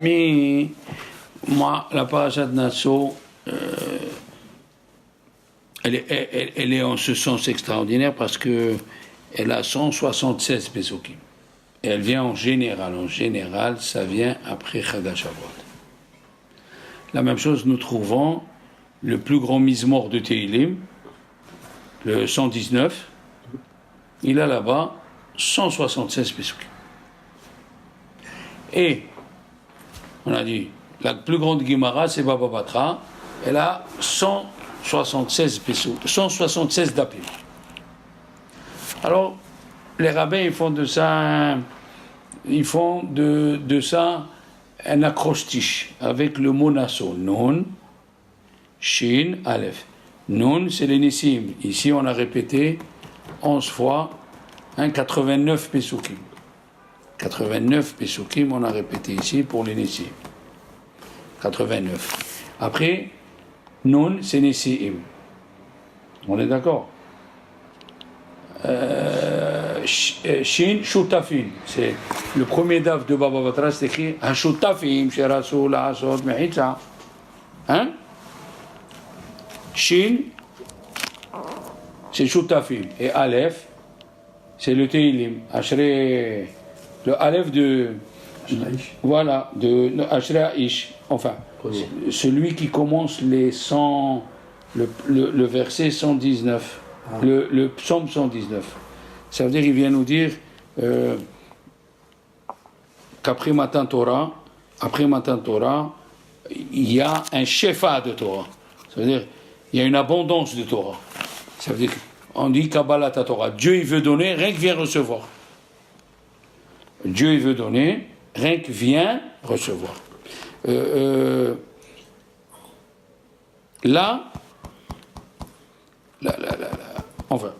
Mais moi, la parashat Nasso, elle est en ce sens extraordinaire parce que elle a 176 Pesukim. Et elle vient en général. En général, ça vient après Chag Shavuot. La même chose, nous trouvons le plus grand Mizmor de Tehillim, le 119. Il a là-bas 176 Pesukim. Et on a dit, la plus grande Gemara, c'est Baba Batra. Elle a 176 Pesukim, 176 dapim. Alors, les rabbins, ils font de ça un acrostiche avec le mot Nasso. Nun, Shin, Aleph. Nun, c'est les Nissim. Ici, on a répété 11 fois, 89 Pesukim. 89 Pesukim, on a répété ici pour les Nissim. 89. Après, Nun, c'est Nissim. On est d'accord? Shin, Shutafin. C'est le premier daf de Baba Batra, c'est écrit Shutafim, Sherasul, Asot, Mehitza. Hein? Shin, c'est Shutafim. Et Aleph, c'est le Tehillim. Ashre, le Aleph de. Voilà, de Ashre Ish. Enfin, celui qui commence les 100, le verset 119. Le psaume 119. Ça veut dire, il vient nous dire qu'après Matan Torah, il y a un shefa de Torah. Ça veut dire, il y a une abondance de Torah. Ça veut dire, on dit Kabbalat Torah. Dieu, il veut donner, rien que vient recevoir. Dieu, il veut donner, rien que vient recevoir. Enfin,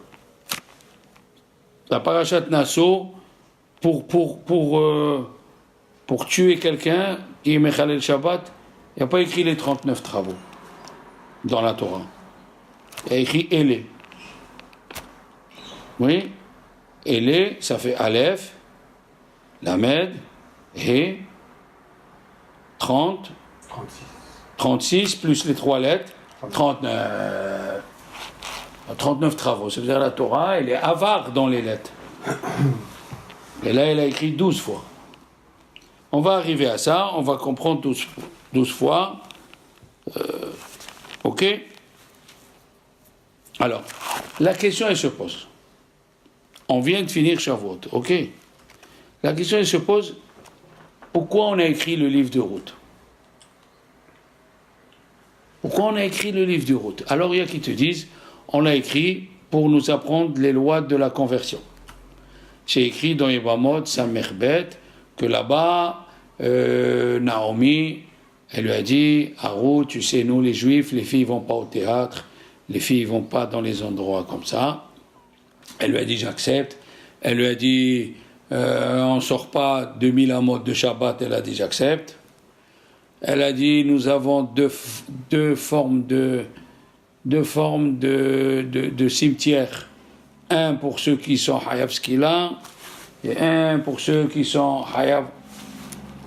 la parashat Nasso, pour tuer quelqu'un qui est Mechalel Shabbat, il n'y a pas écrit les 39 travaux dans la Torah. Il y a écrit Elé. Oui, Elé, ça fait Aleph, Lamed, He, 30, 36 plus les 3 lettres, 39 travaux. Ça veut dire la Torah, elle est avare dans les lettres. Et là, elle a écrit 12 fois. On va arriver à ça, on va comprendre 12 fois. Ok? Alors, la question, elle se pose. On vient de finir Shavuot, ok? La question, elle se pose, pourquoi on a écrit le livre de Ruth? Pourquoi on a écrit le livre de Ruth? Alors, il y a qui te disent, on l'a écrit pour nous apprendre les lois de la conversion. J'ai écrit dans Yevamot, Samerbet, que là-bas, Naomi, elle lui a dit, à Ruth, tu sais, nous les Juifs, les filles ne vont pas au théâtre, les filles ne vont pas dans les endroits comme ça. Elle lui a dit, j'accepte. Elle lui a dit, on ne sort pas 2000 amot de Shabbat, elle a dit, j'accepte. Elle a dit, nous avons deux formes de cimetières. Un pour ceux qui sont Hayav Skila et un pour ceux qui sont Hayav.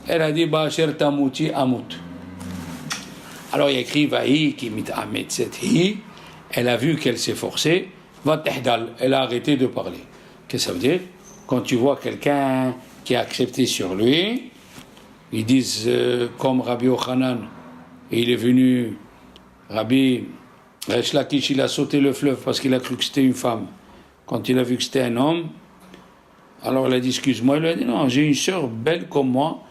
Elle a dit, Ba'asher Tamuti Amut. Alors il y a écrit, Vahi ki mit'amet hi. Elle a vu qu'elle s'est forcée. Va tehdal. Elle a arrêté de parler. Qu'est-ce que ça veut dire? Quand tu vois quelqu'un qui a accepté sur lui, ils disent, comme Rabbi Yochanan, et il est venu, Rabbi Resh Lakish, il a sauté le fleuve parce qu'il a cru que c'était une femme. Quand il a vu que c'était un homme, alors il a dit, excuse-moi, il a dit, non, j'ai une sœur belle comme moi,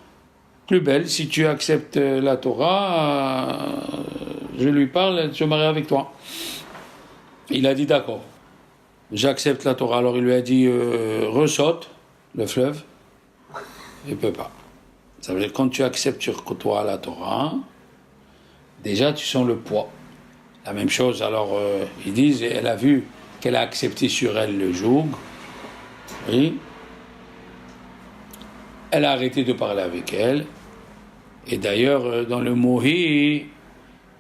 plus belle, si tu acceptes la Torah, je lui parle, elle se marie avec toi. Il a dit, d'accord, j'accepte la Torah. Alors il lui a dit, ressaute le fleuve, il ne peut pas. Ça veut dire, quand tu acceptes sur toi la Torah, déjà tu sens le poids. La même chose, alors ils disent, elle a vu qu'elle a accepté sur elle le joug, oui. Elle a arrêté de parler avec elle. Et d'ailleurs, dans le Mohi,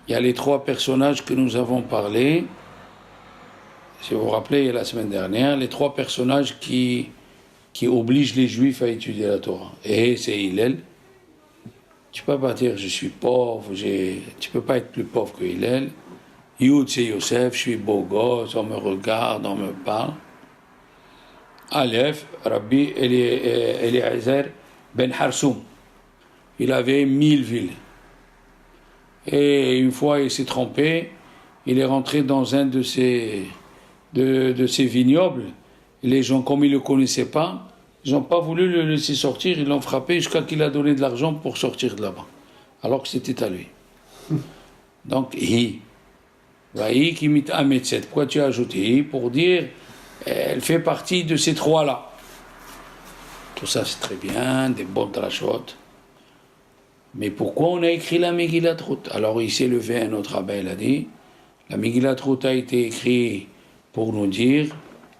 il y a les 3 personnages que nous avons parlé. Si vous vous rappelez, la semaine dernière, les 3 personnages qui obligent les Juifs à étudier la Torah. Et c'est Hillel, Tu peux pas dire je suis pauvre, tu peux pas être plus pauvre que Hillel. Yud c'est Yosef, je suis beau gosse, on me regarde, on me parle. Aleph, Rabbi Eliezer ben Harsoum. Il avait 1000 villes. Et une fois il s'est trompé, il est rentré dans un de ces vignobles. Les gens, comme ils ne le connaissaient pas, ils n'ont pas voulu le laisser sortir, ils l'ont frappé jusqu'à qu'il a donné de l'argent pour sortir de là-bas. Alors que c'était à lui. Donc, hi. Vaï qui mit à metset. Pourquoi tu as ajouté hi? Pour dire, elle fait partie de ces trois-là. Tout ça, c'est très bien, des bonnes drachotes. Mais pourquoi on a écrit la Megillat Ruth? Alors, il s'est levé, un autre rabbin, il a dit, la Megillat Ruth a été écrite pour nous dire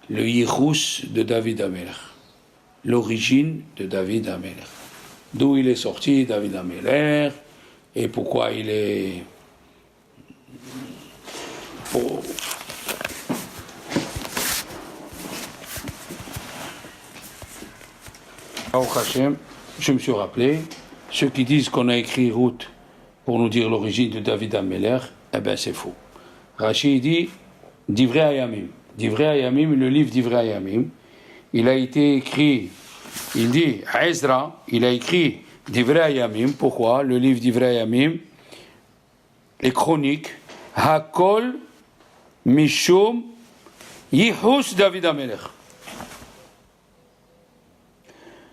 le Yichus de David Amelech, l'origine de David Amelech. D'où il est sorti, David Amelech, et pourquoi il est... Hashem, je me suis rappelé, ceux qui disent qu'on a écrit Ruth pour nous dire l'origine de David Amelech, eh bien c'est faux. Rashi dit Divrei Hayamim. Divrei Hayamim, le livre Divrei Hayamim, il a été écrit, il dit, Ezra, il a écrit Divrei Hayamim. Pourquoi? Le livre Divrei Hayamim, les chroniques, Hakol Mishum Yichus David Amelech.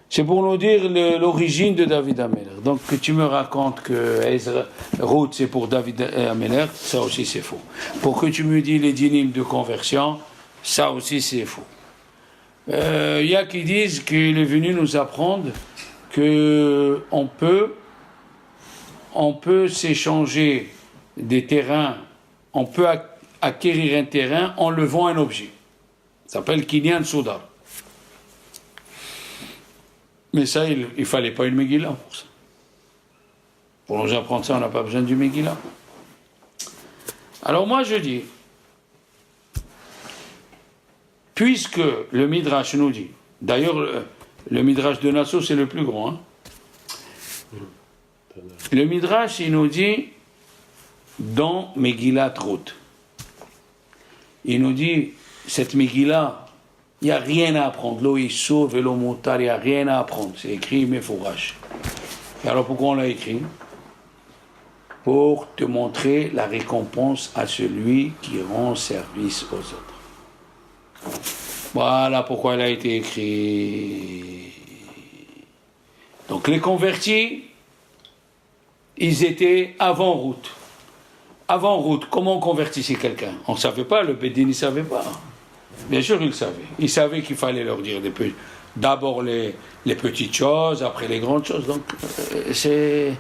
C'est pour nous dire l'origine de David Amelech. Donc que tu me racontes que Ruth c'est pour David Amelech, ça aussi c'est faux. Pour que tu me dis les dynimes de conversion, ça aussi c'est faux. Il y a qui disent qu'il est venu nous apprendre que on peut s'échanger des terrains, on peut acquérir un terrain en levant un objet. Ça s'appelle Kinyan Soudar. Mais ça, il ne fallait pas une Megillah pour ça. Pour nous apprendre ça, on n'a pas besoin du Megillah. Alors moi, je dis, puisque le Midrash nous dit, d'ailleurs, le Midrash de Nassau, c'est le plus grand. Hein. Le Midrash, il nous dit, dans Megillat Ruth, il nous dit, cette Megillah, il n'y a rien à apprendre. L'eau est sauve et l'eau montar, il n'y a rien à apprendre. C'est écrit, mais fourrage. Et alors pourquoi on l'a écrit? Pour te montrer la récompense à celui qui rend service aux autres. Voilà pourquoi elle a été écrite. Donc les convertis, ils étaient avant Ruth. Avant Ruth, comment on convertissait quelqu'un? On ne savait pas, le Bédine ne savait pas. Bien sûr, il savait. Il savait qu'il fallait leur dire d'abord les petites choses, après les grandes choses. Donc, c'est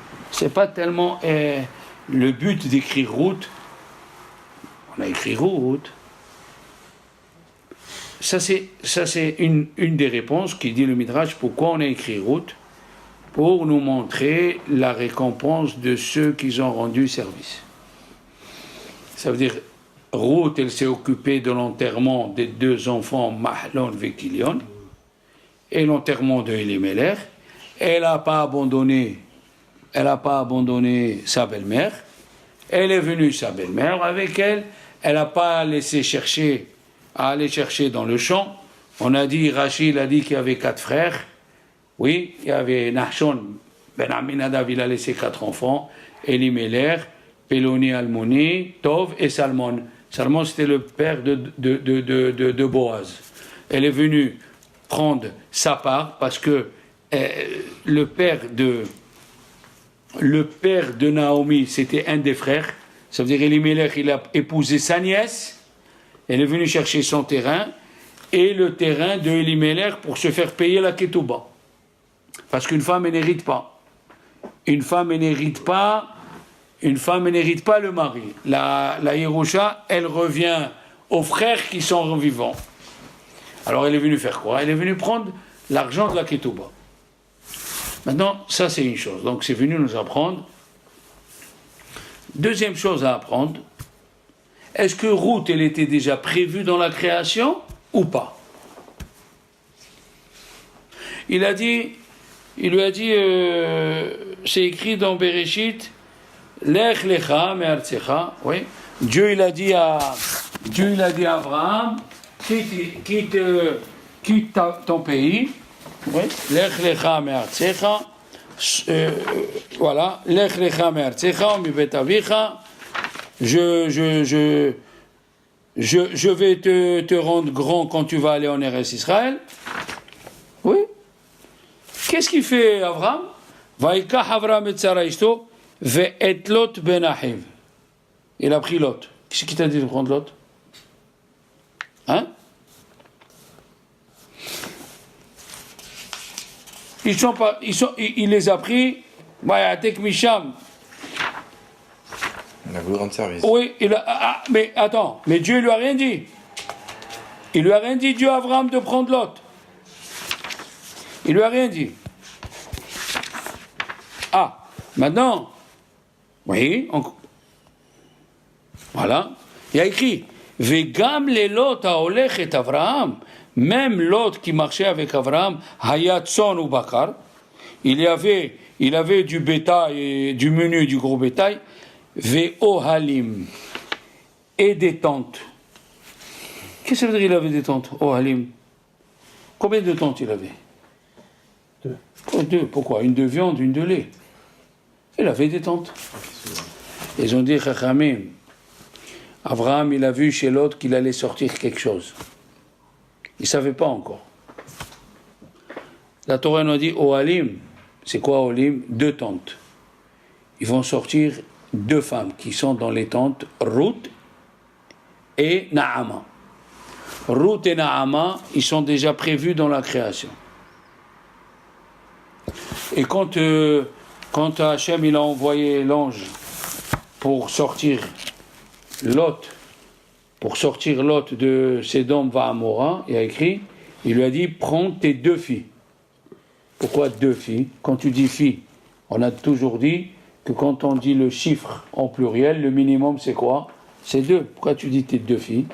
pas tellement le but d'écrire Ruth. On a écrit Ruth. Ça, c'est une des réponses qui dit le Midrash. Pourquoi on a écrit Ruth? Pour nous montrer la récompense de ceux qui ont rendu service. Ça veut dire, Ruth, elle s'est occupée de l'enterrement des deux enfants, Mahlon et Kilion, et l'enterrement de Elimelech. Elle n'a pas abandonné sa belle-mère. Elle est venue, sa belle-mère, avec elle. Elle n'a pas laissé aller chercher dans le champ. On a dit, Rachid a dit qu'il y avait 4 frères. Oui, il y avait Nachshon, Ben Aminadav, il a laissé 4 enfants. Elimelech, Peloni, Almoni, Tov et Salmon. Salmon, c'était le père de Boaz. Elle est venue prendre sa part parce que le père de Naomi, c'était un des frères. Ça veut dire Elimelech, il a épousé sa nièce. Elle est venue chercher son terrain et le terrain de Elimelech pour se faire payer la ketouba. Parce qu'une femme, elle n'hérite pas. Une femme, elle n'hérite pas le mari. La Yerusha, elle revient aux frères qui sont vivants. Alors elle est venue faire quoi? Elle est venue prendre l'argent de la ketouba. Maintenant, ça c'est une chose. Donc c'est venu nous apprendre. Deuxième chose à apprendre, est-ce que Ruth, elle était déjà prévue dans la création ou pas? Il lui a dit, c'est écrit dans Bereshit, Lech lecha me'artzecha, oui. Dieu il a dit à Abraham, quitte ton pays, oui. Lech lecha me'artzecha, voilà, Lech lecha me'artzecha, mibet avicha, je vais te rendre grand quand tu vas aller en Eretz Israël. Oui. Qu'est-ce qu'il fait Abraham? Vaïkach Abraham et Sarah Ishto, ve'et Lot ben Achiv. Il a pris Lot. Qu'est-ce qui t'a dit de prendre Lot? Hein? Il les a pris, Vayatek Misham. Il a voulu rendre service. Oui, mais attends, mais Dieu lui a rien dit. Il lui a rien dit, Dieu à Abraham, de prendre Lot. Il lui a rien dit. Ah, maintenant, oui, voilà, il y a écrit, Vegam le Lot haolech et Abraham, même Lot qui marchait avec Abraham, Hayatson ou Bakar, il avait du bétail, du menu, du gros bétail, Ve'ohalim, et des tentes. Qu'est-ce que ça veut dire il avait des tentes, Ohalim? Combien de tentes il avait? Deux. Pourquoi? Une de viande, une de lait. Il avait des tentes. Ils ont dit, Chachamim, Abraham, il a vu chez l'autre qu'il allait sortir quelque chose. Il ne savait pas encore. La Torah nous dit, Ohalim, c'est quoi Ohalim? 2 tentes. Ils vont sortir 2 femmes qui sont dans les tentes, Ruth et Naama. Ruth et Naama, ils sont déjà prévus dans la création. Et quand Hachem il a envoyé l'ange pour sortir Lot de Sédom Va'amora, il a écrit, il lui a dit, prends tes 2 filles. Pourquoi 2 filles? Quand tu dis filles, on a toujours dit que quand on dit le chiffre en pluriel, le minimum c'est quoi? C'est 2. Pourquoi tu dis tes 2 filles?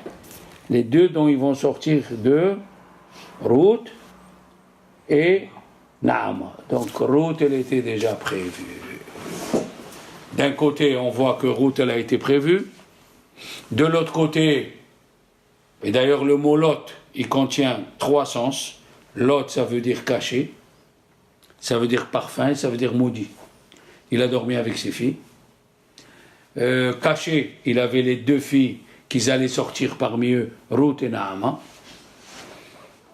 Les 2 dont ils vont sortir de Ruth et Naama. Donc Ruth, elle était déjà prévue. D'un côté, on voit que Ruth, elle a été prévue. De l'autre côté, et d'ailleurs le mot Lot, il contient 3 sens. Lot, ça veut dire caché, ça veut dire parfum, ça veut dire maudit. Il a dormi avec ses filles. Caché, il avait les 2 filles qu'ils allaient sortir parmi eux, Ruth et Naama.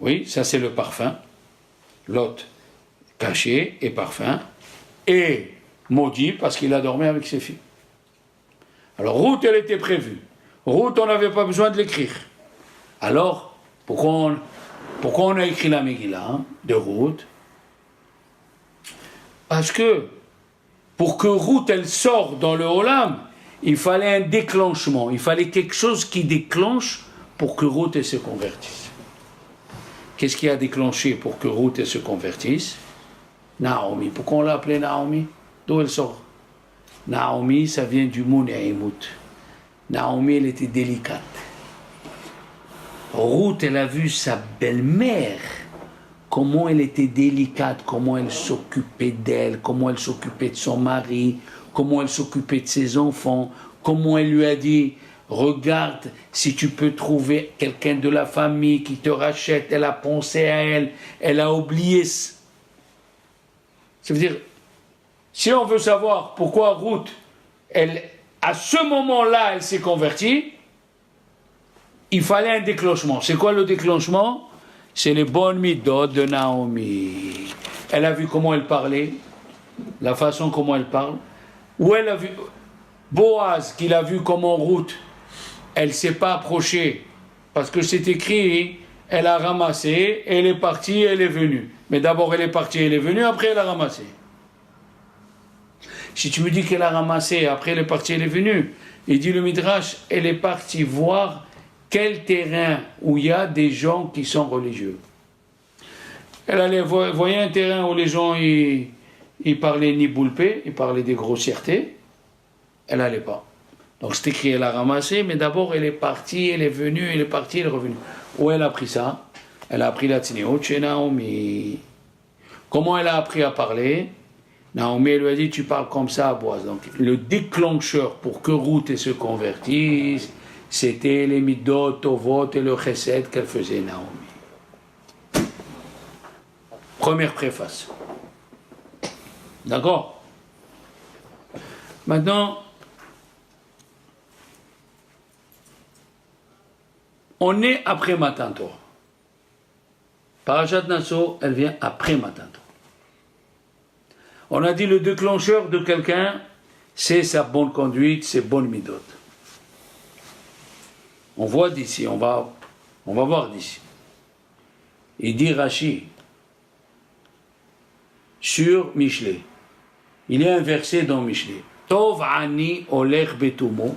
Oui, ça c'est le parfum. Lot, caché et parfum. Et maudit parce qu'il a dormi avec ses filles. Alors Ruth, elle était prévue. Ruth, on n'avait pas besoin de l'écrire. Alors, pourquoi on a écrit la Megillah de Ruth? Parce que pour que Ruth, elle sorte dans le Olam, il fallait un déclenchement. Il fallait quelque chose qui déclenche pour que Ruth, elle se convertisse. Qu'est-ce qui a déclenché pour que Ruth, elle se convertisse? Naomi. Pourquoi on l'a appelée Naomi? D'où elle sort? Naomi, ça vient du mot Ne'imut. Naomi, elle était délicate. Ruth, elle a vu sa belle-mère, comment elle était délicate, comment elle s'occupait d'elle, comment elle s'occupait de son mari, comment elle s'occupait de ses enfants, comment elle lui a dit, regarde, si tu peux trouver quelqu'un de la famille qui te rachète, elle a pensé à elle, elle a oublié. Ça veut dire, si on veut savoir pourquoi Ruth, à ce moment-là, elle s'est convertie, il fallait un déclenchement. C'est quoi le déclenchement? C'est les bonnes midot de Naomi. Elle a vu comment elle parlait, la façon comment elle parle. Ou elle a vu Boaz, qu'il a vu comment Ruth, elle ne s'est pas approchée, parce que c'est écrit, elle a ramassé, elle est partie, elle est venue. Mais d'abord elle est partie, elle est venue, après elle a ramassé. Si tu me dis qu'elle a ramassé, après elle est partie, elle est venue, il dit le Midrash, elle est partie voir quel terrain où il y a des gens qui sont religieux. Elle allait voyait un terrain où les gens ils parlaient ni boulpé, ils parlaient des grossièretés, elle n'allait pas. Donc c'est écrit, elle a ramassé, mais d'abord elle est partie, elle est venue, elle est partie, elle est revenue. Où elle a appris ça? Elle a appris la Tzniut chez Naomi. Comment elle a appris à parler? Naomi lui a dit, tu parles comme ça à Boaz. Donc le déclencheur pour que Ruth se convertisse, c'était les midot, tovot et le chesed qu'elle faisait Naomi. Première préface. D'accord? Maintenant, on est après Matan Torah. Parashat Nasso, elle vient après Matan Torah. On a dit le déclencheur de quelqu'un, c'est sa bonne conduite, ses bonnes midot. On voit d'ici, on va voir d'ici. Il dit Rashi sur Mishlei. Il y a un verset dans Mishlei. Tov ani olech betumo.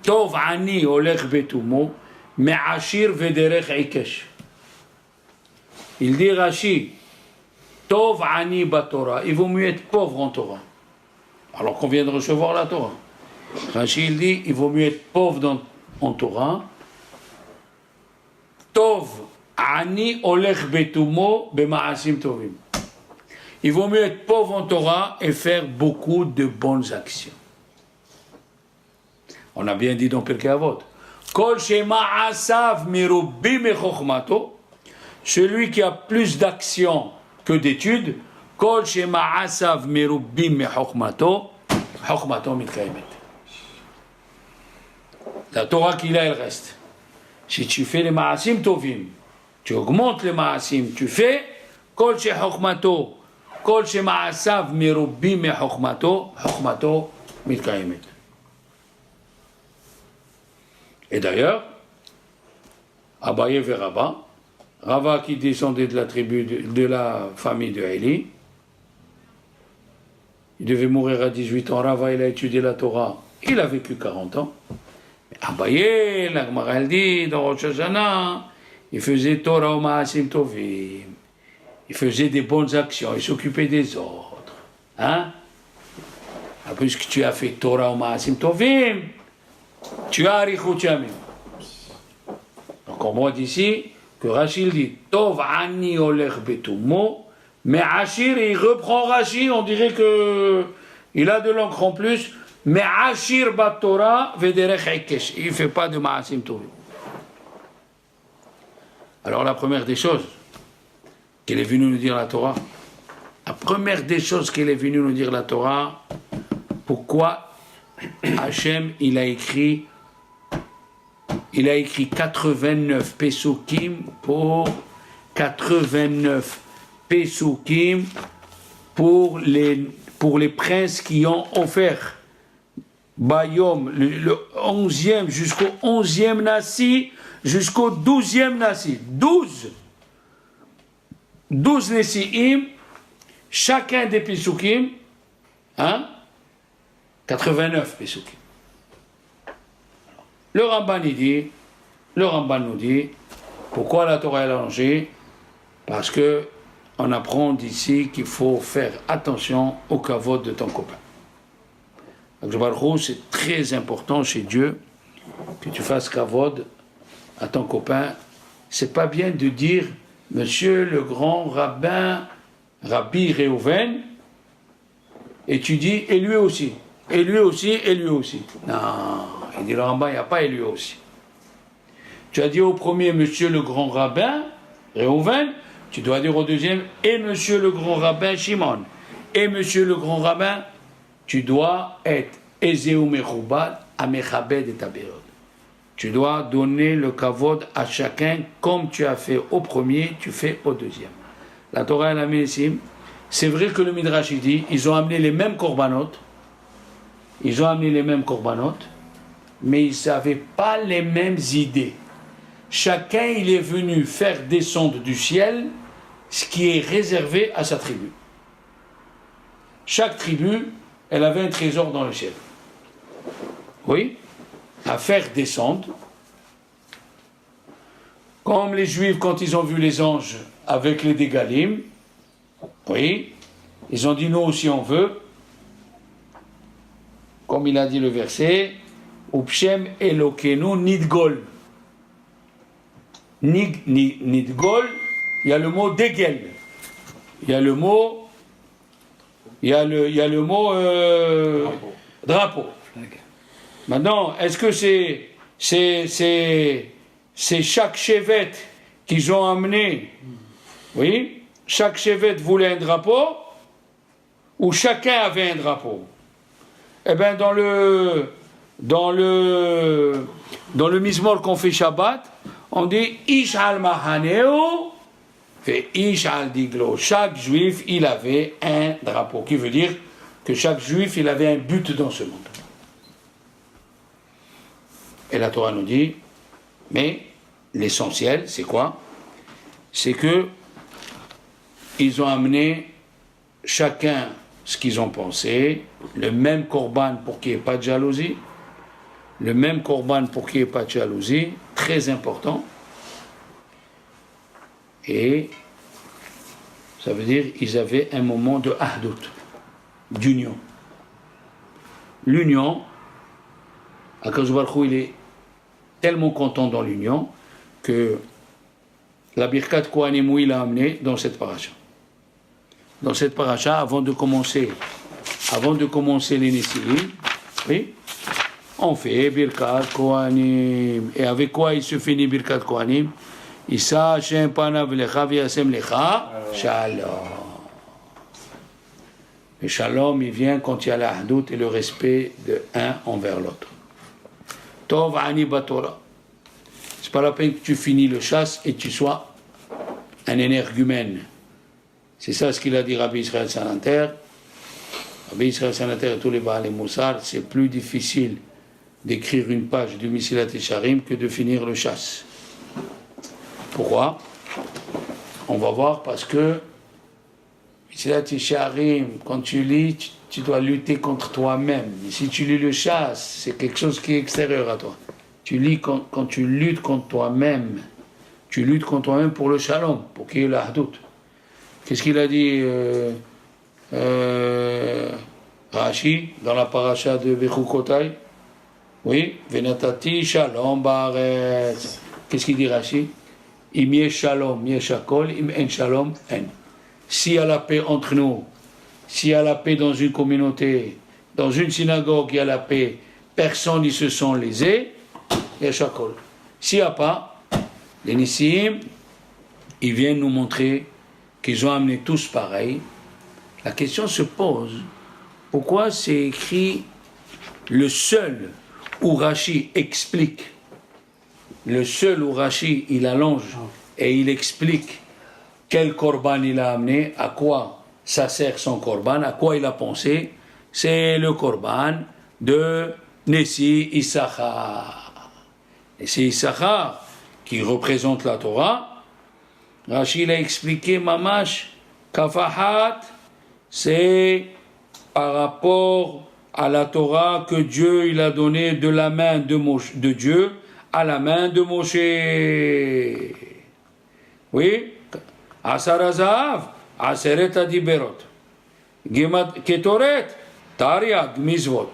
Tov ani olech betumo. Me'ashir vederech ikesh. Il dit Rashi. Tov ani batora. Il vaut mieux être pauvre en Torah. Alors qu'on vient de recevoir la Torah. Rashi il dit il vaut mieux être pauvre en Torah. Tov ani olech betumo bema'asim tovim. Il vaut mieux être pauvre en Torah et faire beaucoup de bonnes actions. On a bien dit dans Pirkei Avot. Kol shema asav mirubbi mechochmato. Celui qui a plus d'actions que d'études. Kol shema asav mirubbi mechochmato. Chochmato mitkayemet. La Torah qu'il a, elle reste. Si tu fais les ma'asim tovim, tu augmentes les ma'asim, tu fais kol she chochmato. כל שמעשיו מרובים מחוכמתו, חוכמתו מתקיימת. Et d'ailleurs, Abaye et Rava, Rava qui descendait de la tribu de la famille de Eli, il devait mourir à 18 ans. Rava, il a étudié la Torah, il a vécu 40 ans. Abaye, la Gemara elle dit dans Rosh Hashanah, il faisait Torah ou Ma'asim Tovim. Il faisait des bonnes actions, il s'occupait des autres. Hein? Puisque tu as fait Torah ou Ma'asim Tovim, tu as Arichut Yamim. Donc on voit d'ici que Rachid dit Tov ani olech betumo, mais Ashir, il reprend Rachid, on dirait que il a de l'encre en plus, mais Ashir bat Torah vederech ekesh. Il ne fait pas de Ma'asim Tovim. Alors la première des choses qu'elle est venue nous dire la Torah. La première des choses qu'elle est venue nous dire la Torah, pourquoi Hachem, il a écrit 89 Pesukim pour 89 Pesukim pour les princes qui ont offert Bayom, le 11e jusqu'au 11e Nassi, jusqu'au 12e Nassi. 12 Nessi'im, chacun des Pesukim, 89 Pesukim. Le Ramban nous dit, pourquoi la Torah est allongée? Parce que on apprend d'ici qu'il faut faire attention au kavod de ton copain. Donc, c'est très important chez Dieu que tu fasses kavod à ton copain. C'est pas bien de dire Monsieur le grand rabbin, Rabbi Reuven, et tu dis, et lui aussi, et lui aussi, et lui aussi. Non, il dit le Rambam, il n'y a pas et lui aussi. Tu as dit au premier, Monsieur le grand rabbin, Reuven, tu dois dire au deuxième, et Monsieur le grand rabbin, Shimon. Et Monsieur le grand rabbin, tu dois être Ezeu Mechubad, Amechabed et Taberod. Tu dois donner le kavod à chacun comme tu as fait au premier, tu fais au deuxième. La Torah elle a mis ici. C'est vrai que le Midrash il dit, ils ont amené les mêmes korbanot, mais ils n'avaient pas les mêmes idées. Chacun il est venu faire descendre du ciel ce qui est réservé à sa tribu. Chaque tribu, elle avait un trésor dans le ciel. Oui, à faire descendre. Comme les Juifs, quand ils ont vu les anges avec les dégalim, oui, ils ont dit nous aussi on veut. Comme il a dit le verset, Upshem Elokenu Nidgol. Nidgol, il y a le mot dégel. Il y a le mot il y a le mot drapeau. Maintenant, est-ce que c'est chaque chevet qu'ils ont amené? Oui, chaque chevet voulait un drapeau, ou chacun avait un drapeau? Eh bien, dans le Mizmor qu'on fait Shabbat, on dit Ish al Mahaneo et Ish al Diglo. Chaque juif, il avait un drapeau, qui veut dire que chaque juif, il avait un but dans ce monde. Et la Torah nous dit, mais l'essentiel, c'est quoi? C'est que ils ont amené chacun ce qu'ils ont pensé, le même korban pour qu'il n'y ait pas de jalousie, le même korban pour qu'il n'y ait pas de jalousie, très important. Et ça veut dire qu'ils avaient un moment de ahdout, d'union. L'union, Akadosh Baruch Hu, il est tellement content dans l'union que la Birkat Kohanim, il a amené dans cette paracha. Dans cette paracha, avant de commencer les Nesilim, oui, on fait Birkat Kohanim. Et avec quoi il se finit Birkat Kohanim? Issa Hashem panav lecha v'yasem lecha shalom. Et shalom, il vient quand il y a la ahdout et le respect de un envers l'autre. Tov ani batora. C'est pas la peine que tu finis le chasse et tu sois un énergumène. C'est ça ce qu'il a dit Rabbi Israël Salanter. Rabbi Israël Salanter et tous les Baal et Moussar, c'est plus difficile d'écrire une page du Mesilat Yesharim que de finir le chasse. Pourquoi? On va voir, parce que Mesilat Yesharim, quand tu lis, tu dois lutter contre toi-même. Et si tu lis le chasse, c'est quelque chose qui est extérieur à toi. Tu lis quand tu luttes contre toi-même. Tu luttes contre toi-même pour le shalom, pour qu'il y ait la ahdout. Qu'est-ce qu'il a dit Rashi dans la paracha de Bechukotai? Oui, Venatati shalom baaretz. Qu'est-ce qu'il dit Rashi? Im yesh shalom yesh hakol, im en shalom en. S'il y a la paix entre nous, s'il y a la paix dans une communauté, dans une synagogue, il y a la paix, personne ne se sent lésé, yesh hakol. S'il n'y a pas, les Nissim, ils viennent nous montrer qu'ils ont amené tous pareil. La question se pose, pourquoi c'est écrit le seul où Rashi explique, le seul où Rashi il allonge et il explique quel korban il a amené, à quoi ça sert son korban, à quoi il a pensé, c'est le korban de Nessi Issachar. Nessi Issachar, qui représente la Torah. Rashi l'a expliqué, Mamash, Kafahat, c'est par rapport à la Torah que Dieu il a donné de la main de Dieu à la main de Moshe. Oui, Asar Azav, Aseret Adiberot, Ketoret, Tariag, Mizvot.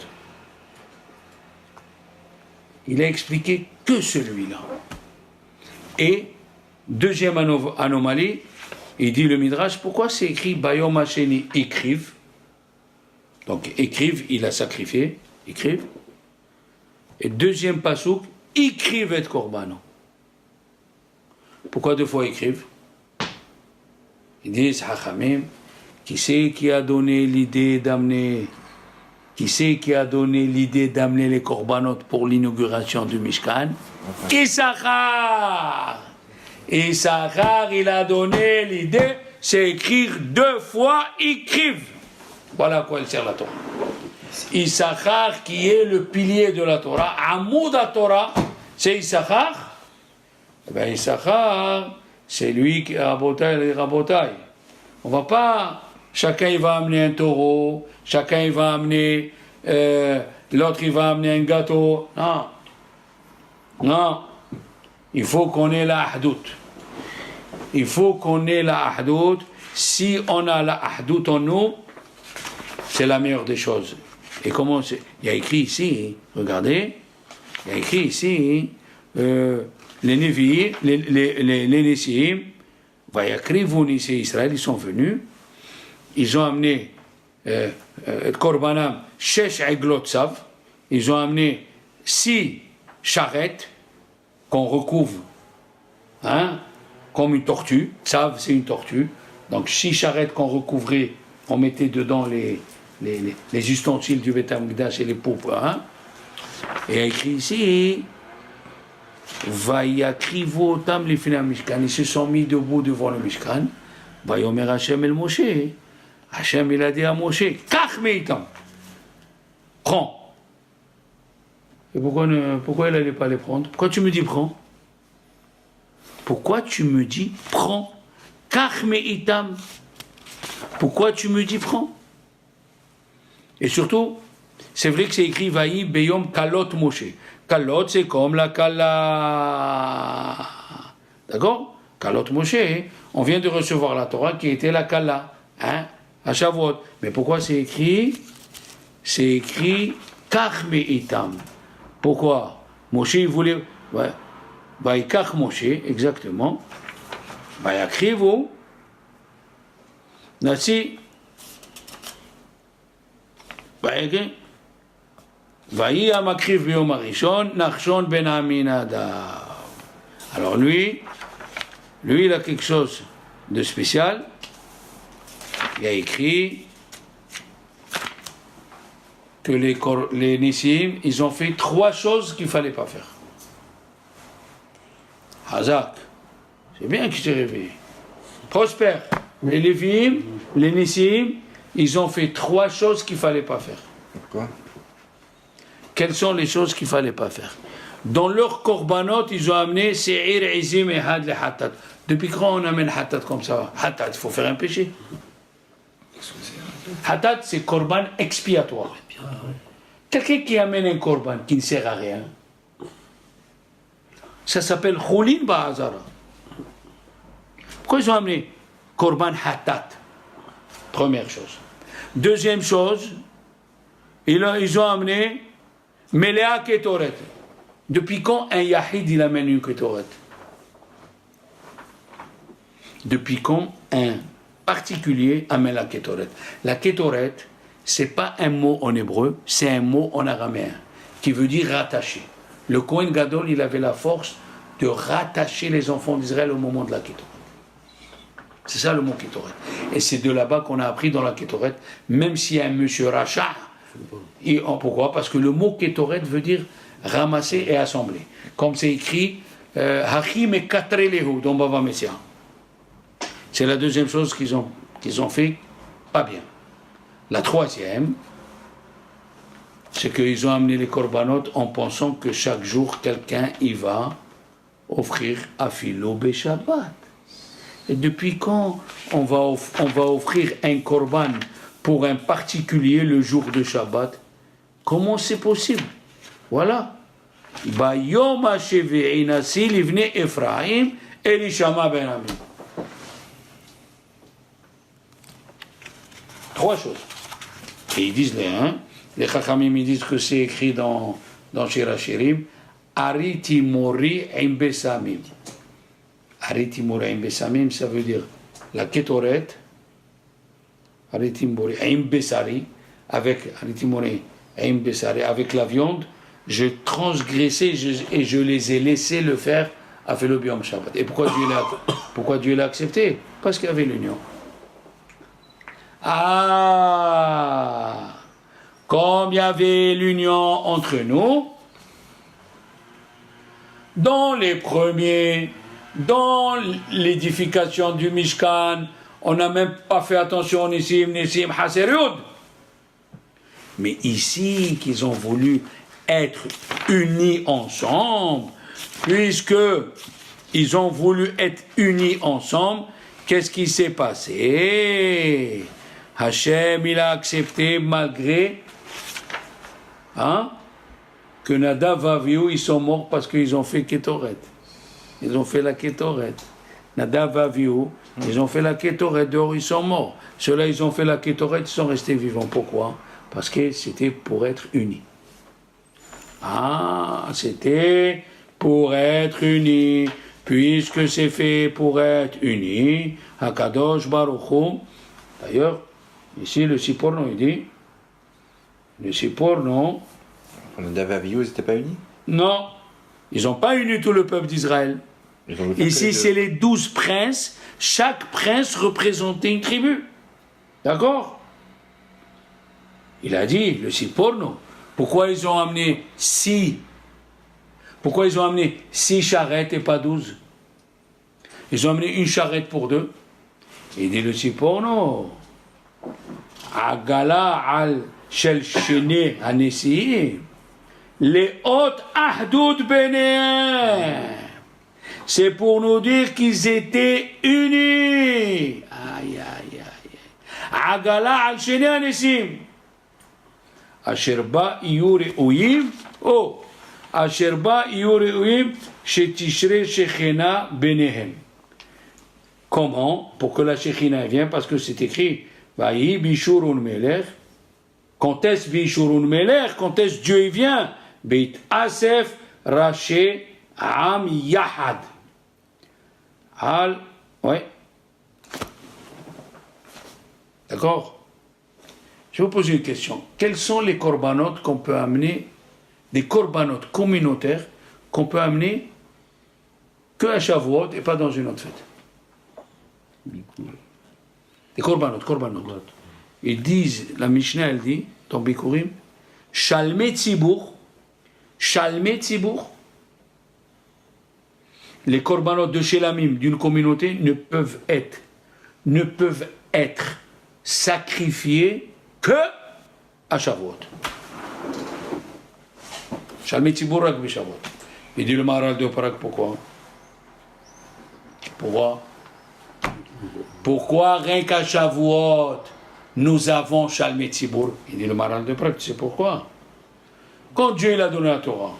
Il a expliqué que celui-là. Et deuxième anomalie, il dit le Midrash, pourquoi c'est écrit Bayom Hasheni écrive? Donc écrive, il a sacrifié, écrive. Et deuxième pasouk, écrive et korbano. Pourquoi deux fois écrive? Ils disent Hachamim, qui c'est qui a donné l'idée d'amener, qui c'est qui a donné l'idée d'amener les korbanot pour l'inauguration du Mishkan? Issachar. Issachar, il a donné l'idée, c'est écrire deux fois, écrive. Voilà à quoi il sert la Torah. Issachar, qui est le pilier de la Torah, Amoud à Torah, c'est Issachar. Eh bien, Issachar, c'est lui qui a rabotaille les rabotailles. On va pas, chacun il va amener un taureau, chacun il va amener, l'autre il va amener un gâteau. Non. Non. Il faut qu'on ait la ahdout. Il faut qu'on ait la ahdout. Si on a la ahdout en nous, c'est la meilleure des choses. Et comment c'est? Il y a écrit ici, regardez, il y a écrit ici, les Nevi'im, les Nessim, Vayakrivu Nissi Israël, ils sont venus, ils ont amené Korbanam, Shesh Eglot Sav, ils ont amené 6 charrettes qu'on recouvre, hein, comme une tortue. Sav, c'est une tortue. Donc 6 charrettes qu'on recouvrait, on mettait dedans les ustensiles du Beth Amikdash et les poupes. Hein. Et écrit ici, Vayakrivo tam lifnei Mishkan, ils se sont mis debout devant le Mishkan. Vayomer Hashem el Moshe. Hashem il a dit à Moshe, Kach meitam, prends. Et pourquoi il n'allait pas les prendre? Pourquoi tu me dis prends? Pourquoi tu me dis prends? Kach meitam. Pourquoi tu me dis prends? Et surtout, c'est vrai que c'est écrit Vaï Beyom Kalot Moshe. Kalot, c'est comme la Kala. D'accord? Kalot Moshe, on vient de recevoir la Torah qui était la Kala. Hein? À Shavuot. Mais pourquoi c'est écrit? C'est écrit Kach Meitam. Pourquoi? Moshe, il voulait. Ouais. Vaïkach Moshe, exactement. Vayakrivu. Nasi. Vaï Amakriv Biyom Arishon, Nachshon Ben Aminadav. Alors lui, il a quelque chose de spécial. Il a écrit que les Nissim, ils ont fait 3 choses qu'il ne fallait pas faire. Hazak, c'est bien que je t'ai réveillé. Prospère, les Lévim, les Nissim, ils ont fait 3 choses qu'il ne fallait pas faire. Pourquoi? Quelles sont les choses qu'il ne fallait pas faire? Dans leur korbanot, ils ont amené Se'ir, Izim et Had le Hatat. Depuis quand on amène Hatat comme ça? Hatat, il faut faire un péché. Hatat, c'est korban expiatoire. Quelqu'un qui amène un korban qui ne sert à rien, ça s'appelle Choulin Ba'azara. Pourquoi ils ont amené korban Hatat? Première chose. Deuxième chose, ils ont amené Melea Ketoret. Depuis quand un Yahid il amène une Ketoret? Depuis quand un particulier amène la Ketoret? La Ketoret, c'est pas un mot en hébreu, c'est un mot en araméen qui veut dire rattacher. Le Kohen Gadol, il avait la force de rattacher les enfants d'Israël au moment de la Ketoret. C'est ça le mot Ketoret. Et c'est de là-bas qu'on a appris dans la Ketoret, même s'il y a un monsieur Racha. Pourquoi? Parce que le mot Ketoret veut dire ramasser et assembler. Comme c'est écrit, Hachim et Katrelehu dans Bava Messia. C'est la deuxième chose qu'ils ont fait pas bien. La troisième, c'est qu'ils ont amené les korbanot en pensant que chaque jour, quelqu'un y va offrir Afilo Beshabbat. Et depuis quand on va offrir un korban pour un particulier le jour de Shabbat? Comment c'est possible? Voilà. Bayom HaShevi'i Nasi Livnei Ephraim Elishama Ben Ami. 3 choses. Et ils disent les Chachamim, ils disent que c'est écrit dans Shir HaShirim, Ariti Mori Im Besamim. Ariti Mori Im Besamim, ça veut dire la Ketoret, Ariti Mori Im Besari, avec la viande, je transgressais et je les ai laissés le faire à Felo Biyom Shabbat. Et pourquoi Dieu l'a accepté? Parce qu'il y avait l'union. Ah, comme il y avait l'union entre nous, dans l'édification du Mishkan, on n'a même pas fait attention Nissim, Haserud. Mais ici, qu'ils ont voulu être unis ensemble, puisque ils ont voulu être unis ensemble, qu'est-ce qui s'est passé? Hachem, il a accepté malgré que Nadav et Avihu, ils sont morts parce qu'ils ont fait Ketoret. Ils ont fait la Ketoret. Nadav et Avihu, ils ont fait la Ketoret, dehors ils sont morts. Ceux-là, ils ont fait la Ketoret, ils sont restés vivants. Pourquoi? Parce que c'était pour être unis. Ah, c'était pour être unis. Puisque c'est fait pour être unis, Hakadosh Baruch Hu, d'ailleurs, Ici, le Siporno, il dit, le Siporno... Le Davaviou, ils n'étaient pas unis? Non, ils n'ont pas uni tout le peuple d'Israël. Ici, c'est les 12 princes. Chaque prince représentait une tribu. D'accord? Il a dit, le Siporno, pourquoi ils ont amené 6? Pourquoi ils ont amené 6 charrettes et pas 12? Ils ont amené une charrette pour 2. Il dit le Siporno, Agala al shel shene hanesiim, les hautes ahdoud benéen. C'est pour nous dire qu'ils étaient unis. Aïe, aïe, aïe. Agala al shene hanesiim. Asher ba iyu re'uyim. Oh. Asher ba iyu re'uyim shetishre shechena benehem. Comment? Pour que la Shekhina vienne, parce que c'est écrit Vahi Bishurun Melech. Quand est-ce Bishurun Melech? Quand est-ce Dieu vient? Beit Asef Raché Am Yahad. Al. Ouais. D'accord? Je vais vous poser une question. Quels sont les corbanotes qu'on peut amener, des corbanotes communautaires qu'on peut amener que à Shavuot et pas dans une autre fête? Les korbanot. Ils disent, la Mishnah elle dit, dans Bikurim, Shalmei Tzibour, les korbanot de Shelamim d'une communauté ne peuvent être sacrifiés que à Shavuot. Shalmei Tzibour rak b'Shavuot. Il dit le Maharal de Prague, pourquoi? Pourquoi rien qu'à Shavuot, nous avons Shalmei Tzibour? Il dit le Maharal de Prague, tu sais pourquoi? Quand Dieu il a donné la Torah,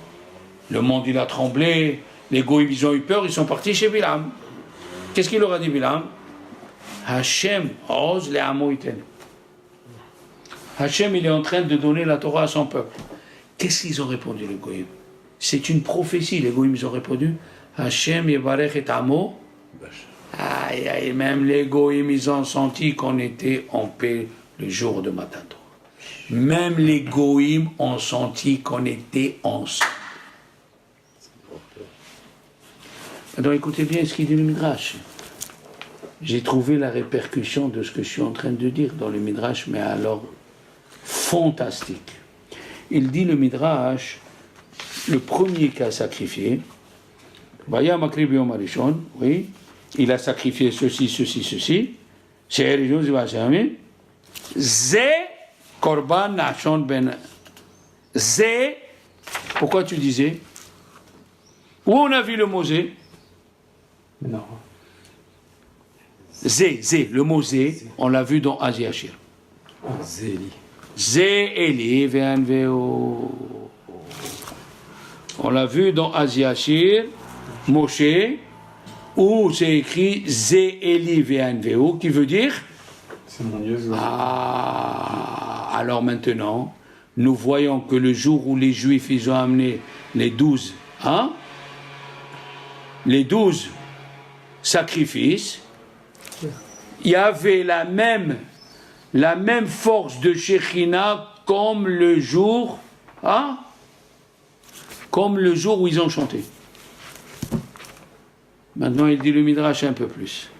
le monde il a tremblé, les goïms ils ont eu peur, ils sont partis chez Bilam. Qu'est-ce qu'il leur a dit Bilam? Hachem ose les Hamoïten. Hachem il est en train de donner la Torah à son peuple. Qu'est-ce qu'ils ont répondu les goïms? C'est une prophétie, les goïms ils ont répondu Hachem yevarech et Amo. Aïe, aïe, même les goïms, ils ont senti qu'on était en paix le jour de Matan Torah. Même les goïms ont senti qu'on était ensemble. Alors écoutez bien ce qu'il dit le Midrash. J'ai trouvé la répercussion de ce que je suis en train de dire dans le Midrash, mais alors fantastique. Il dit le Midrash, le premier qui a sacrifié, Vaya Makrib Yom Arishon, oui, il a sacrifié ceci. Zé Korban Nachon Ben. Zé, pourquoi tu disais? Où on a vu le mot Zé? Non. Zé, le mot Zé, on l'a vu dans Aziachir. Zéli. Zé Eli VNVO. On l'a vu dans Aziachir, Moshe, où c'est écrit Zé Eli VNVO, qui veut dire. C'est mon Dieu. Ah, alors maintenant, nous voyons que le jour où les Juifs ils ont amené les 12, les 12 sacrifices, il y avait la même force de Shekhina comme le jour, comme le jour où ils ont chanté. Maintenant, il dit le Midrash un peu plus.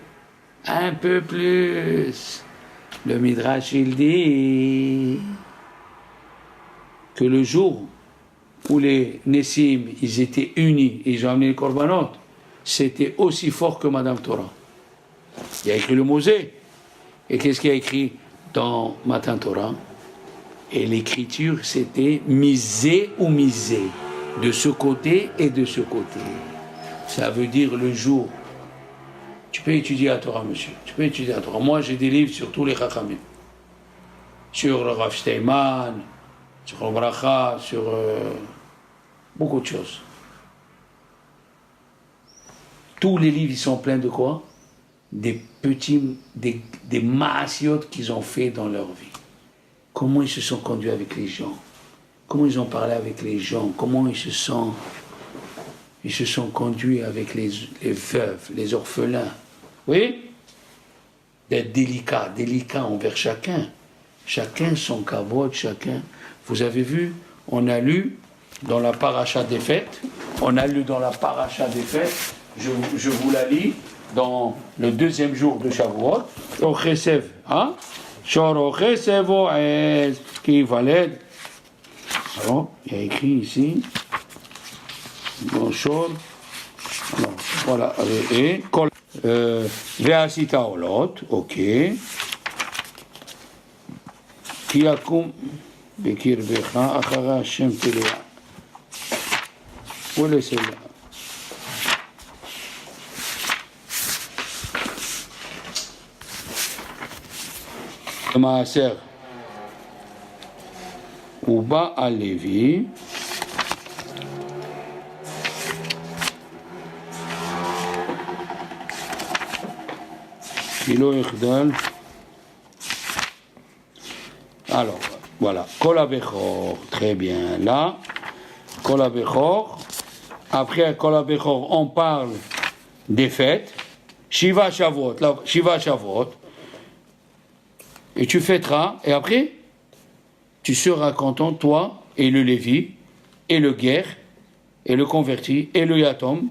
Un peu plus. Le Midrash, il dit que le jour où les Nessim, ils étaient unis et ils ont amené les Korbanot, c'était aussi fort que Madame Torah. Il y a écrit le Mosé. Et qu'est-ce qu'il y a écrit dans Matan Torah? Et l'écriture, c'était misé ou misé, de ce côté et de ce côté. Ça veut dire le jour. Tu peux étudier la Torah, monsieur. Tu peux étudier la Torah. Moi, j'ai des livres sur tous les Chachamim. Sur le Rav Steinman, sur le Bracha, sur beaucoup de choses. Tous les livres, ils sont pleins de quoi? Des maasiyot qu'ils ont fait dans leur vie. Comment ils se sont conduits avec les gens. Comment ils ont parlé avec les gens. Comment ils se sont conduits avec les veuves, les orphelins. Oui? D'être délicat envers chacun. chacun son kavod, chacun. Vous avez vu, on a lu dans la paracha des fêtes, je vous la lis, dans le deuxième jour de Shavuot, Ochesev, hein? Shor Ochesev Oez, qui valide. Alors, il y a écrit ici, dans Shor, voilà, et Kol, Veasita Olot, ok. Kiakum, Bekir Becha, Achara Hashem Telea. Où est celle-là? Maaser Uba Alevi Kilo Echdal. Alors, voilà, Kol HaBechor, très bien, là, Kol HaBechor. Après Kol HaBechor, on parle des fêtes, Shiva Shavuot, là, Shiva Shavuot. Et tu fêteras, et après, tu seras content, toi, et le Lévi, et le guerre, et le converti, et le Yatom,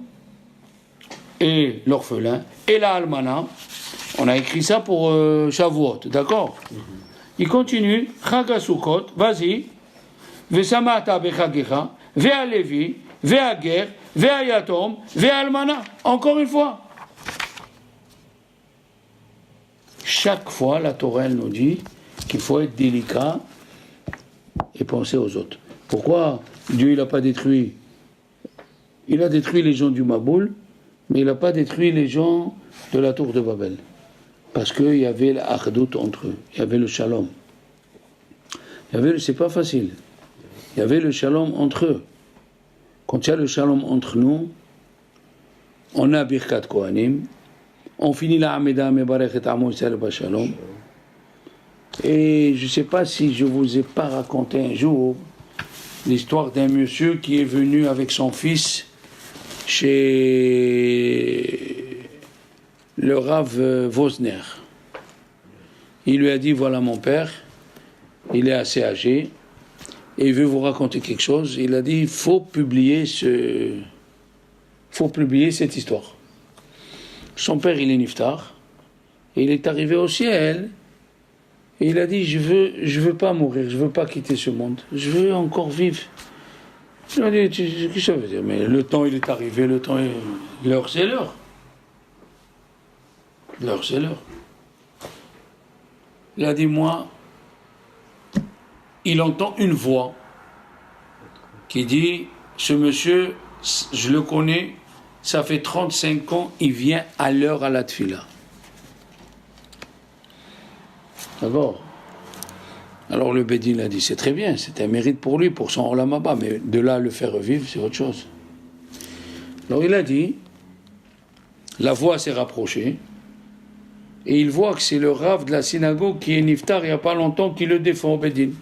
et l'orphelin, et la Almana. On a écrit ça pour Shavuot, d'accord? Il continue, Chagasukot, vas-y, Vesamata Bechagecha, Vea Lévi, Vea guerre, Vea Yatom, Vea Almana. Encore une fois. Chaque fois, la Torah, elle nous dit qu'il faut être délicat et penser aux autres. Pourquoi Dieu, il n'a pas détruit? Il a détruit les gens du Maboul, mais il n'a pas détruit les gens de la tour de Babel. Parce qu'il y avait l'achdout entre eux, il y avait le shalom. C'est pas facile. Il y avait le shalom entre eux. Quand il y a le shalom entre nous, on a Birkat Kohanim, on finit la Hamida Mebarech et Amo Yisrael Bashalom. Et je ne sais pas si je vous ai pas raconté un jour l'histoire d'un monsieur qui est venu avec son fils chez le Rav Vosner. Il lui a dit, voilà mon père, il est assez âgé, et il veut vous raconter quelque chose. Il a dit, il faut publier cette histoire. Son père, il est niftar, et il est arrivé au ciel, et il a dit, je veux pas mourir, je veux pas quitter ce monde, je veux encore vivre. Il a dit, qu'est-ce que ça veut dire? Mais le temps, il est arrivé, l'heure, c'est l'heure. L'heure, c'est l'heure. Il a dit, moi, il entend une voix qui dit, ce monsieur, je le connais, ça fait 35 ans, il vient à l'heure à la tfila. D'accord? Alors le Bédine a dit, c'est très bien, c'est un mérite pour lui, pour son Olam Haba, mais de là à le faire revivre, c'est autre chose. Alors il a dit, la voix s'est rapprochée, et il voit que c'est le Rav de la synagogue qui est niftar il n'y a pas longtemps qui le défend au Bédine.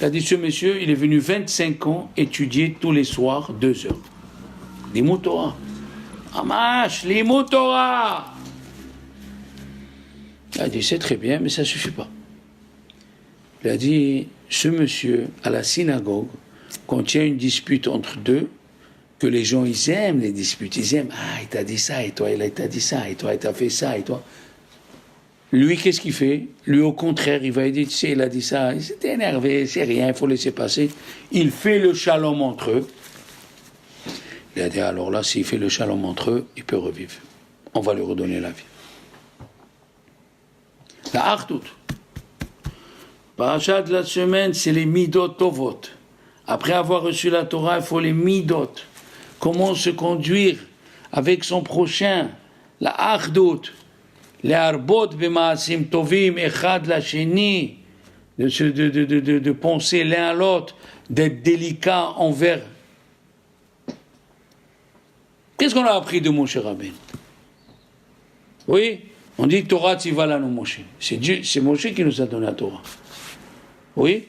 Il a dit, ce monsieur, il est venu 25 ans étudier tous les soirs 2 heures. Limut Torah. Amash, Limut Torah. Il a dit, c'est très bien, mais ça ne suffit pas. Il a dit, ce monsieur, à la synagogue, quand il y a une dispute entre deux, que les gens, ils aiment les disputes, ils aiment, ah, il t'a dit ça, et toi, il t'a dit ça, et toi, il t'a fait ça, et toi. Lui, qu'est-ce qu'il fait? Lui, au contraire, il va dire, tu sais, il a dit ça, il s'était énervé, c'est rien, il faut laisser passer. Il fait le shalom entre eux. Il a dit, alors là, s'il fait le shalom entre eux, il peut revivre. On va lui redonner la vie. La Achdout. Parachat de la semaine, c'est les midot tovot. Après avoir reçu la Torah, il faut les midot. Comment se conduire avec son prochain. La Achdout. Les arbot b'maasim tovim, echad la sheni. De penser l'un à l'autre, d'être délicat envers. Qu'est-ce qu'on a appris de Moshe Rabbeinu? Oui, on dit Torah Tzivalanu Moshe. C'est Moshe qui nous a donné la Torah. Oui.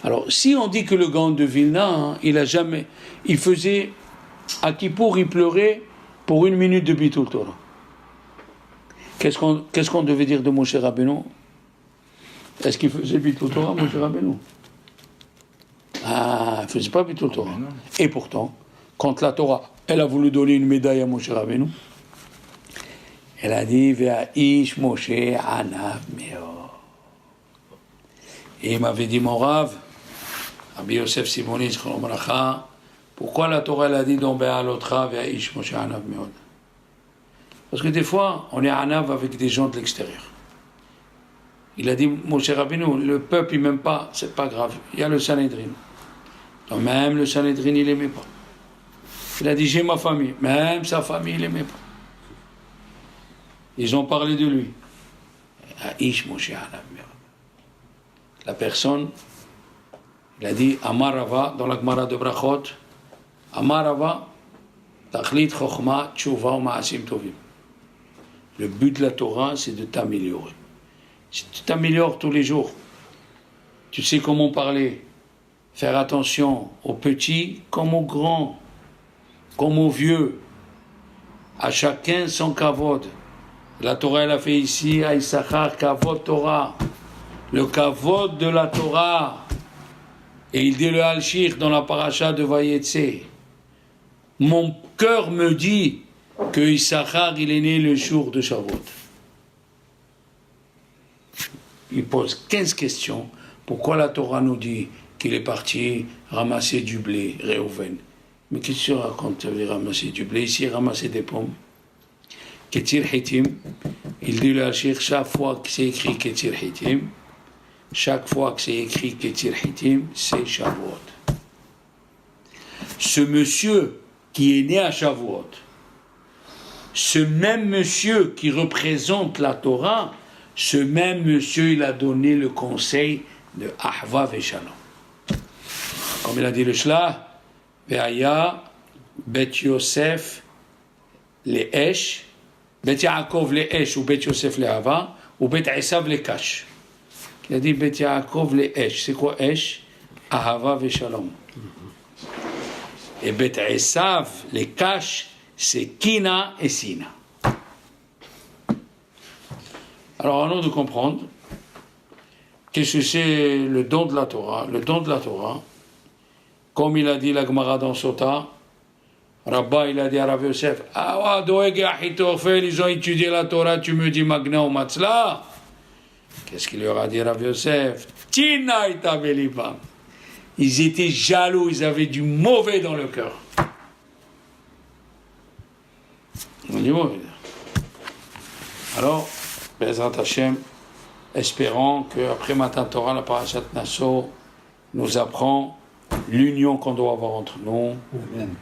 Alors, si on dit que le Gaon de Vilna, hein, il faisait, à Kippour, il pleurait pour 1 minute de Bitul Torah. Qu'est-ce qu'on devait dire de Moshe Rabbeinu? Est-ce qu'il faisait Bitul Torah, Moshe Rabbeinu? Ah, il ne faisait pas Bitul Torah. Et pourtant, quand la Torah, elle a voulu donner une médaille à Moshe Rabbeinu, elle a dit Ve'aish Moshe anav me'od. Et il m'avait dit mon Rav, Rabbi Yosef Simoni, Zichrono Bracha, pourquoi la Torah elle a dit dans Be'alotra Ve'aish Moshe anav me'od? Parce que des fois, on est anav avec des gens de l'extérieur. Il a dit, Moshe Rabbeinu, le peuple, il m'aime pas, c'est pas grave, il y a le Sanhedrin. Donc même le Sanhedrin, il l'aimait pas. Il a dit, j'ai ma famille, même sa famille, il l'aimait pas. Ils ont parlé de lui. Aish Moshe anav me'od. La personne, il a dit, Amarava, dans la Gemara de Brachot, Amarava, Tachlit Chochma, Tshuva, Ma'asim Tovim. Le but de la Torah, c'est de t'améliorer. Si tu t'améliores tous les jours, tu sais comment parler, faire attention aux petits comme aux grands, comme aux vieux, à chacun son kavod. La Torah, elle a fait ici, à Issachar, kavod Torah, le kavod de la Torah. Et il dit le Halshir dans la paracha de Vayetse. Mon cœur me dit que Issachar, il est né le jour de Shavuot. Il pose 15 questions. Pourquoi la Torah nous dit qu'il est parti ramasser du blé, Réhouven? Mais qu'est-ce que tu racontes, ramasser du blé? Ici, ramasser des pommes. Ketir Hitim, il dit le Hachir, chaque fois que c'est écrit Ketir Hitim, chaque fois que c'est écrit Ketir Hitim, c'est Shavuot. Ce monsieur qui est né à Shavuot, ce même monsieur qui représente la Torah, ce même monsieur, il a donné le conseil de Ahva Veshalom. Comme il a dit le Shlah, Ve'aya, Bet Yosef, les Esh, Bet Yaakov, les Esh, ou Bet Yosef, les Hava, ou Bet Esav, les Kash. Il a dit Bet Yaakov, les Esh. C'est quoi Esh? Ahava Veshalom. Et Bet Esav, les Kash, c'est Kina et Sina. Alors, à nous de comprendre qu'est-ce que c'est le don de la Torah. Le don de la Torah, comme il a dit la Gemara dans Sota, Rabba, il a dit à Rav Yosef, ah ouais, Doeg et Achitophel, ils ont étudié la Torah, tu me dis Magna ou Matzla. Qu'est-ce qu'il leur a dit Rav Yosef? Tina et Tabelibam. Ils étaient jaloux, ils avaient du mauvais dans le cœur. On dit mauvais. Alors, Bezrat Hashem, espérons qu'après Matan Torah, la Parashat Nasso nous apprend l'union qu'on doit avoir entre nous,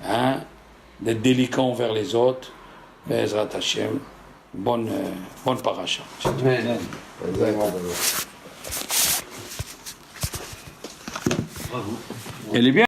hein, d'être délicat envers les autres. Bezrat Hashem, bonne parasha. Amen. Bravo. Elle est bien.